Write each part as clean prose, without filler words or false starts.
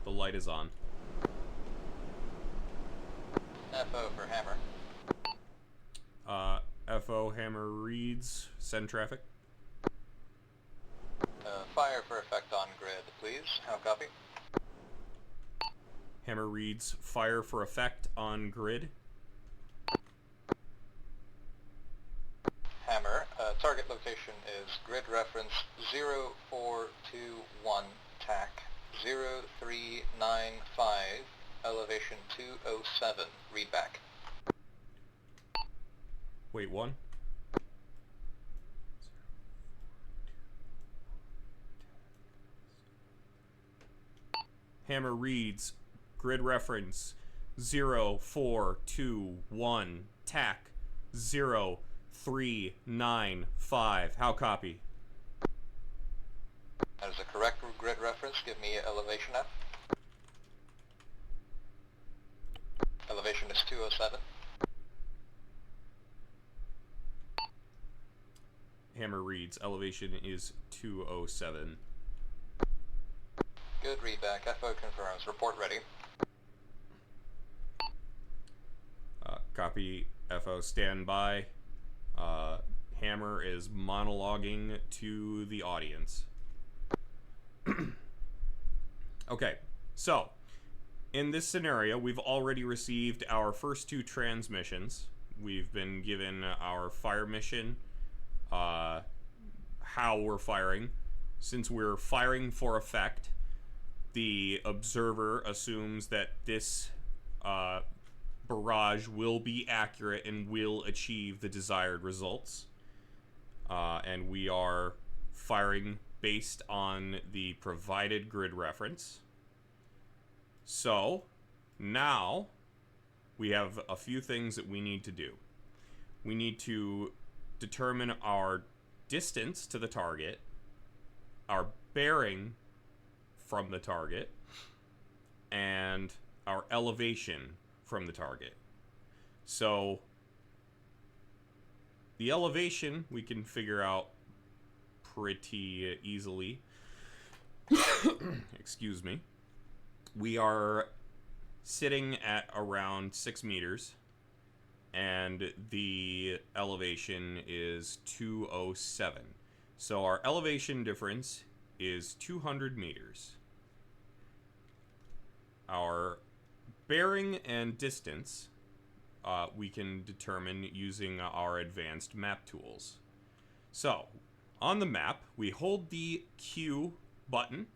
The light is on. FO for hammer. FO, hammer reads, send traffic. Fire for effect on grid, please. How copy? Hammer reads, fire for effect on grid. Hammer, target location is grid reference 0421, TAC 0395, elevation 207, read back. Wait, one? Hammer reads, grid reference 0421, TAC 0395. How copy? That is a correct grid reference. Give me elevation F. Elevation is 207. Hammer reads, elevation is 207. Good readback. FO confirms. Report ready. Copy. FO, stand by. Hammer is monologuing to the audience. Okay, so in this scenario, we've already received our first two transmissions. We've been given our fire mission, how we're firing. Since we're firing for effect, the observer assumes that this barrage will be accurate and will achieve the desired results. And we are firing based on the provided grid reference. So, now we have a few things that we need to do. We need to determine our distance to the target, our bearing from the target, and our elevation from the target. So, the elevation we can figure out pretty easily. Excuse me. We are sitting at around 6 meters, and the elevation is 207. So our elevation difference is 200 meters. Our bearing and distance we can determine using our advanced map tools. So, on the map, we hold the Q button,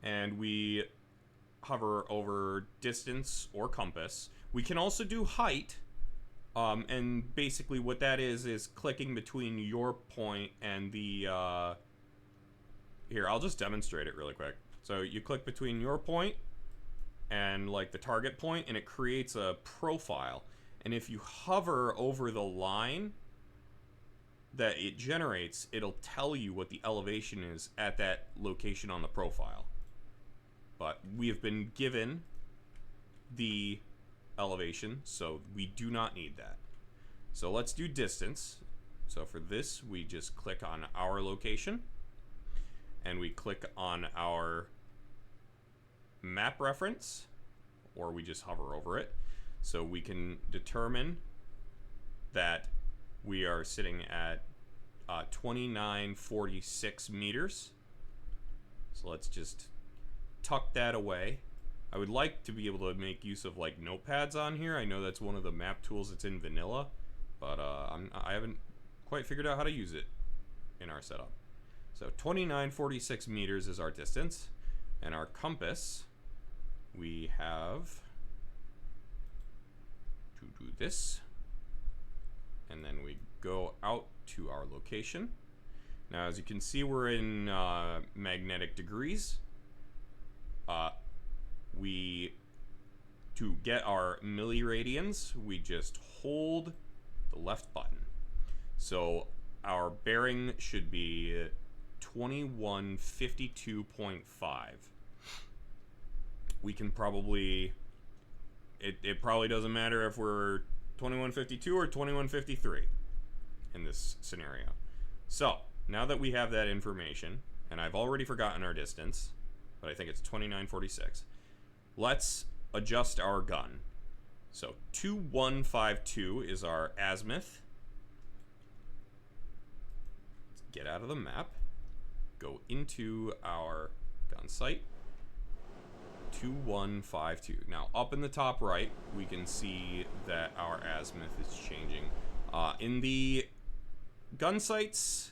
and we hover over distance or compass. We can also do height, and basically what that is clicking between your point and the... Here, I'll just demonstrate it really quick. So you click between your point and like the target point, and it creates a profile. And if you hover over the line that it generates, it'll tell you what the elevation is at that location on the profile. But we have been given the elevation, so we do not need that. So let's do distance. So for this, we just click on our location, and we click on our map reference, or we just hover over it. So we can determine that we are sitting at 2946 meters. So let's just tuck that away. I would like to be able to make use of like notepads on here. I know that's one of the map tools that's in vanilla, but I haven't quite figured out how to use it in our setup. So 2946 meters is our distance, and our compass, we have to do this, and then we go out to our location. Now, as you can see, we're in magnetic degrees. To get our milliradians, we just hold the left button. So our bearing should be 2152.5. We can probably... It probably doesn't matter if we're 2152 or 2153 in this scenario. So, now that we have that information, and I've already forgotten our distance, but I think it's 2946. Let's adjust our gun. So 2152 is our azimuth. Let's get out of the map. Go into our gun sight. 2152. Now, up in the top right, we can see that our azimuth is changing. In the gun sights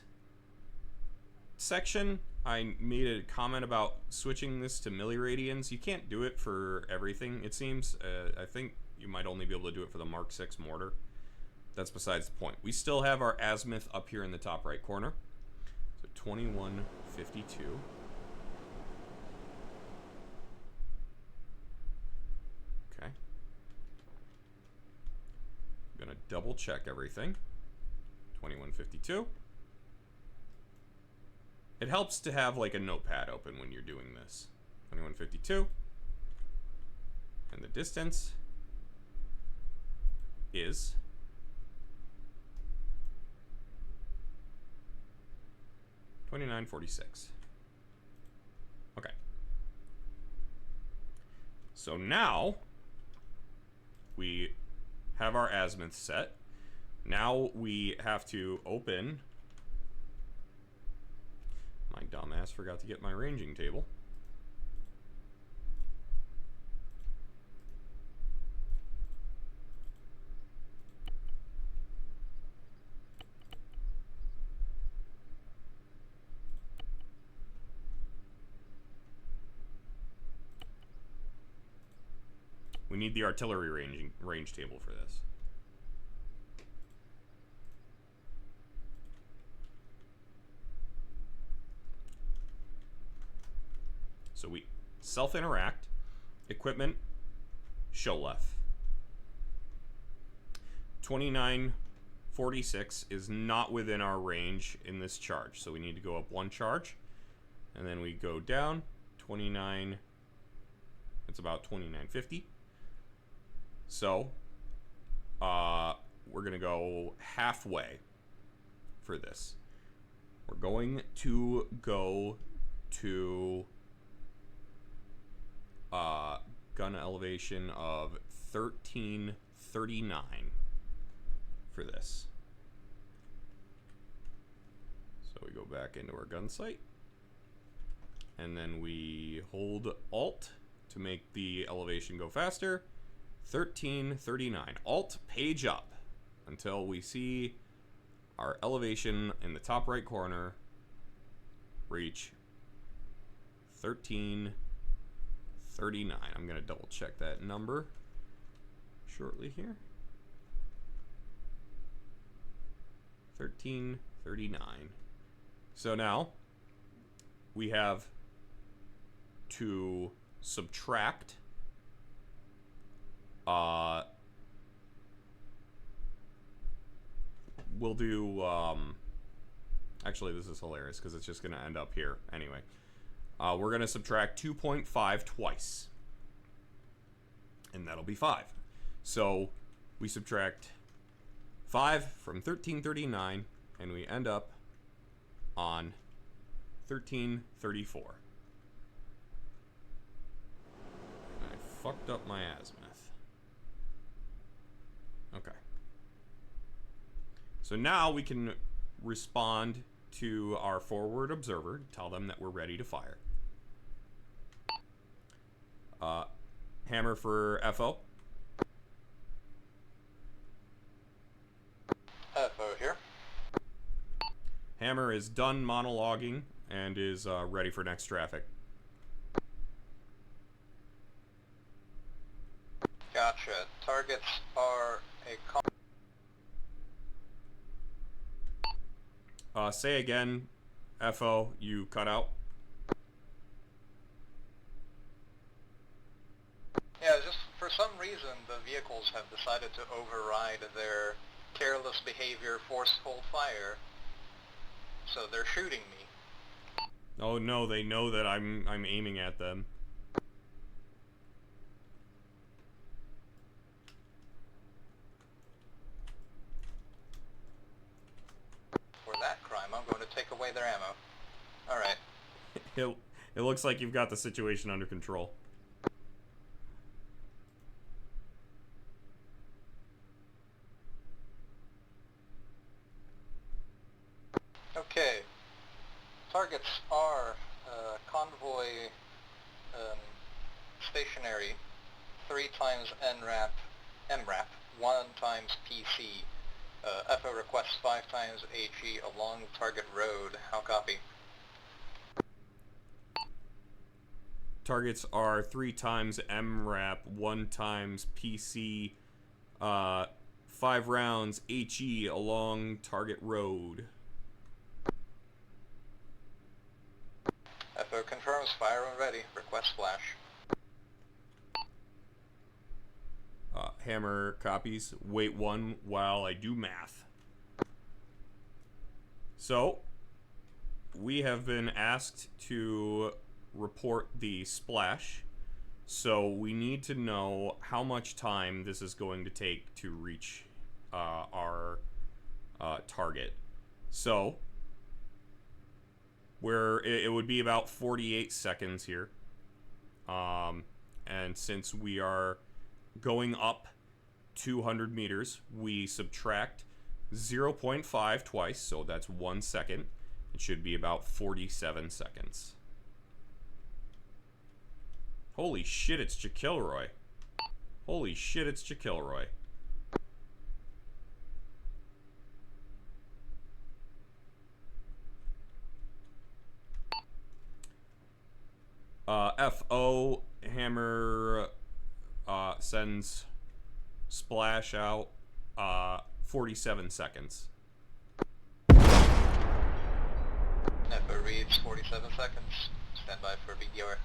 section, I made a comment about switching this to milliradians. You can't do it for everything, it seems. I think you might only be able to do it for the Mark 6 mortar. That's besides the point. We still have our azimuth up here in the top right corner. So 2152. Okay. I'm gonna double check everything. 2152. It helps to have like a notepad open when you're doing this. 2152. And the distance is 2946. Okay. So now we have our azimuth set. Now we have to open. My dumbass forgot to get my ranging table. We need the artillery range table for this. So we self-interact, equipment, show left. 2946 is not within our range in this charge, so we need to go up one charge, and then we go down 29. It's about 2950. So we're gonna go halfway for this. We're going to go to gun elevation of 1339 for this. So we go back into our gun sight, and then we hold Alt to make the elevation go faster. 1339. Alt page up until we see our elevation in the top right corner reach 1339. I'm going to double check that number shortly here. 1339. So now we have to subtract we'll do actually this is hilarious because it's just going to end up here anyway. We're going to subtract 2.5 twice, and that'll be 5. So we subtract 5 from 1339, and we end up on 1334. I fucked up my azimuth. Okay. So now we can respond to our forward observer, tell them that we're ready to fire. Hammer for FO. FO here. Hammer is done monologuing and is ready for next traffic. Gotcha. Targets are a Say again, FO, you cut out. Yeah, just for some reason the vehicles have decided to override their careless behavior, forceful fire. So they're shooting me. Oh no, they know that I'm aiming at them. For that crime, I'm going to take away their ammo. Alright. It looks like you've got the situation under control. Okay. Targets are convoy stationary, 3 times MRAP, 1 times PC. FO requests 5 times HE along target road. How copy? Targets are 3 times MRAP, 1 times PC, 5 rounds HE along target road. FO confirms, fire when ready. Request flash. Hammer copies. Wait 1 while I do math. So, we have been asked to report the splash. So, we need to know how much time this is going to take to reach our target. So, it would be about 48 seconds here. And since we are going up 200 meters, we subtract 0.5 twice, so that's 1 second. It should be about 47 seconds. Holy shit, it's Jaquilroy. Holy shit, it's Jaquilroy. FO, Hammer sends splash out 47 seconds. FO reads 47 seconds. Stand by for BDA.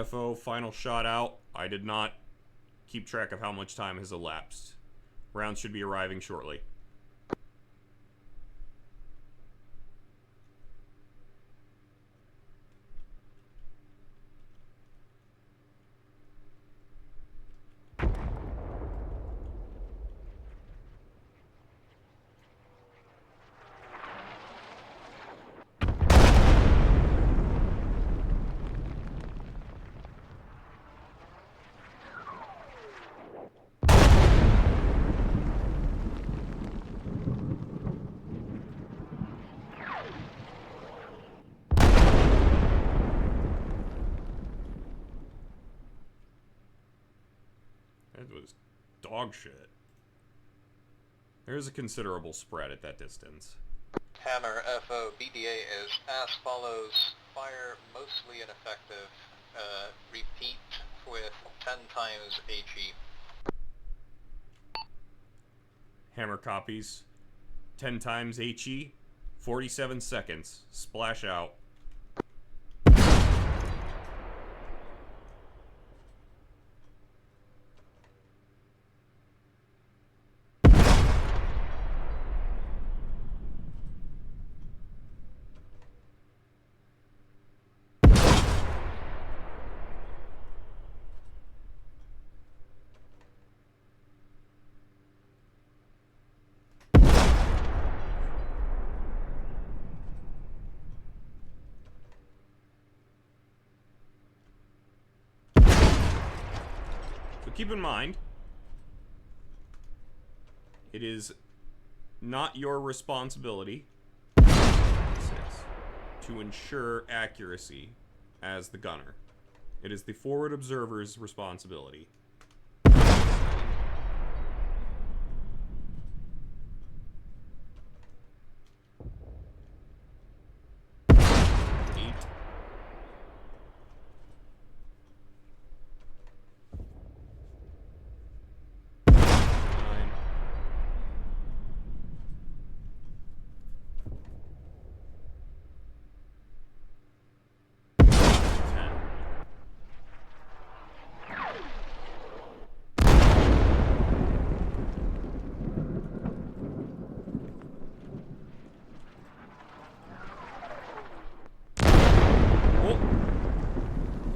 FO, final shot out. I did not keep track of how much time has elapsed. Rounds should be arriving shortly. That was dog shit. There's a considerable spread at that distance. Hammer FO BDA is as follows. Fire mostly ineffective. Repeat with 10 times HE. Hammer copies. 10 times HE. 47 seconds. Splash out. So keep in mind, it is not your responsibility to ensure accuracy as the gunner. It is the forward observer's responsibility. 8. 9. 10.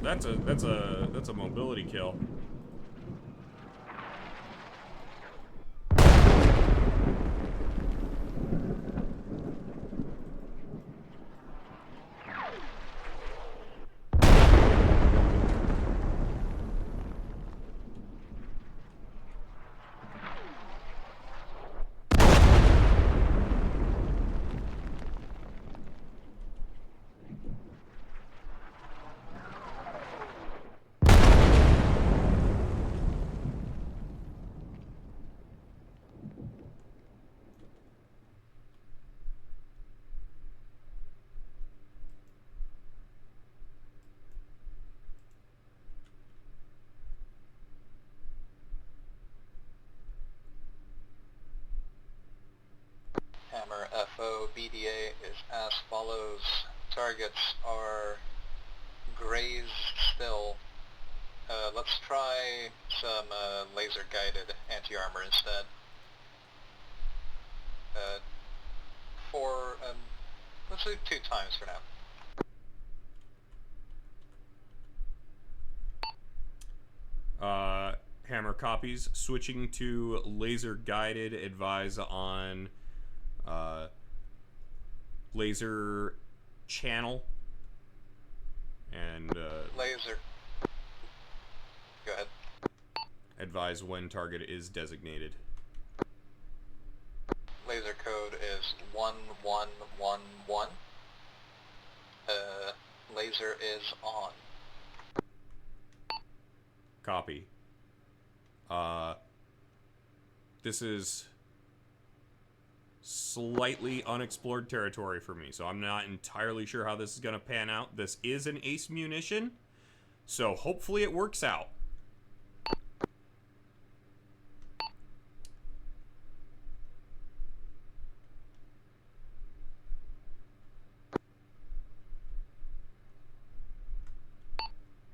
that's a mobility kill. Hammer FO BDA is as follows. Targets are grazed still. Let's try some laser-guided anti-armor instead. Let's do 2 times for now. Hammer copies. Switching to laser-guided, advise on laser channel. And Laser. Go ahead. Advise when target is designated. Laser code is 1111. Laser is on. Copy. This is slightly unexplored territory for me, so I'm not entirely sure how this is going to pan out. This is an ace munition, so hopefully it works out.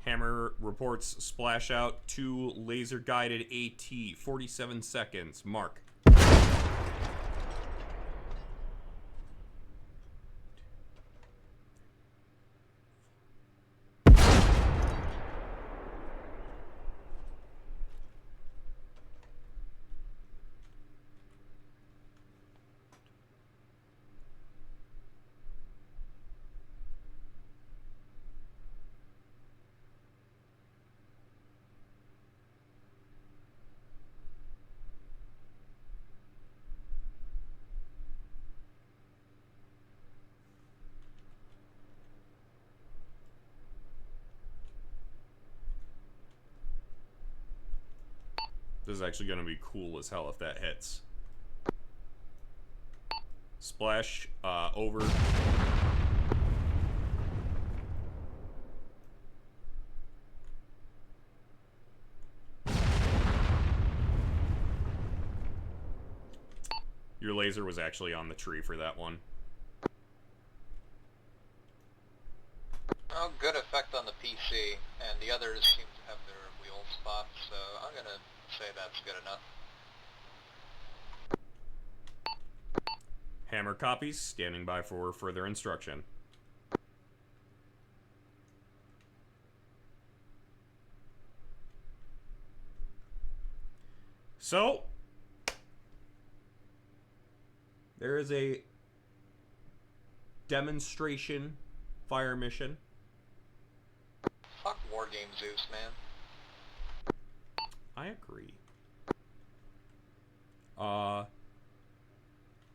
Hammer reports splash out to laser guided AT, 47 seconds. Mark. This is actually going to be cool as hell if that hits. Splash over. Your laser was actually on the tree for that one. Oh, good effect on the PC, and the others seem to have their wheel spots, so I'm gonna say that's good enough. Hammer copies, standing by for further instruction. So, there is a demonstration fire mission. Fuck Wargame Zeus, man. I agree.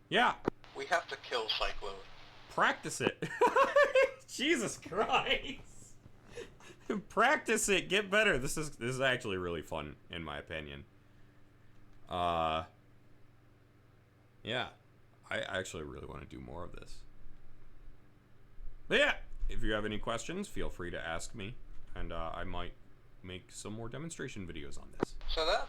Yeah. We have to kill Cyclone. Practice it. Jesus Christ. Practice it. Get better. This is actually really fun, in my opinion. Yeah. I actually really want to do more of this. But yeah, if you have any questions, feel free to ask me, and I might make some more demonstration videos on this. So that's